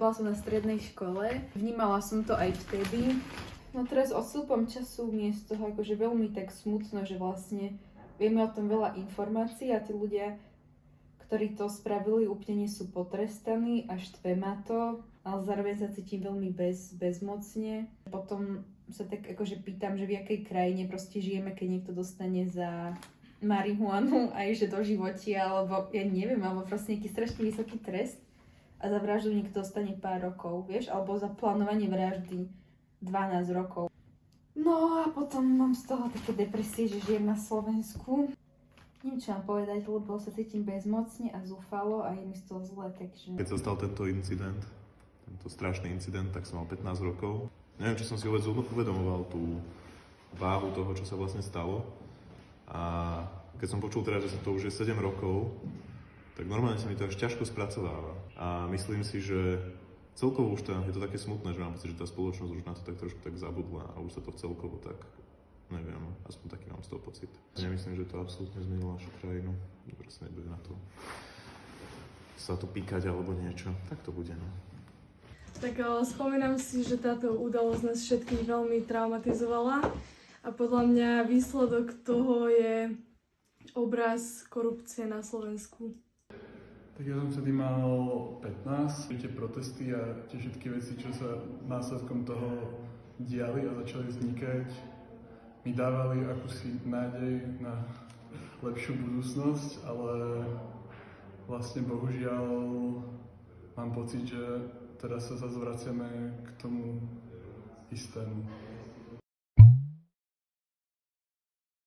bola som na strednej škole, vnímala som to aj vtedy. No teraz odstupom času mi je z toho akože veľmi tak smutno, že vlastne vieme o tom veľa informácií a tí ľudia, ktorí to spravili, úplne nie sú potrestaní a štve ma to, ale zároveň sa cítim veľmi bezmocne. Potom sa tak akože pýtam, že v jakej krajine proste žijeme, keď niekto dostane za marihuanu aj že do životia, alebo ja neviem, alebo proste nejaký strašne vysoký trest a za vraždu niekto dostane pár rokov, vieš, alebo za plánovanie vraždy 12 rokov. No a potom mám z toho také depresie, že žijem na Slovensku. Neviem, čo mám povedať, lebo sa cítim bezmocne a zúfalo a je mi z toho zle, takže... Keď sa stal tento incident, tento strašný incident, tak som mal 15 rokov. Neviem, či som si uvedomoval tú váhu toho, čo sa vlastne stalo. A keď som počul teraz, že to už je 7 rokov, tak normálne sa mi to až ťažko spracováva. A myslím si, že celkovo už je to také smutné, že mám pocit, že tá spoločnosť už na to tak trošku tak zabudla a už sa to celkovo tak, neviem, aspoň taký mám z toho pocit. Nemyslím, že to absolútne zmenilo našu krajinu. Proste nebude na to sa to píkať alebo niečo. Tak to bude, no. Tak spomínam si, že táto udalosť nás všetkých veľmi traumatizovala a podľa mňa výsledok toho je obraz korupcie na Slovensku. Tak ja som vtedy mal 15. Tie protesty a tie všetky veci, čo sa následkom toho diali a začali vznikať, mi dávali akúsi nádej na lepšiu budúcnosť, ale vlastne bohužiaľ mám pocit, že teraz sa zase vraciame k tomu istému.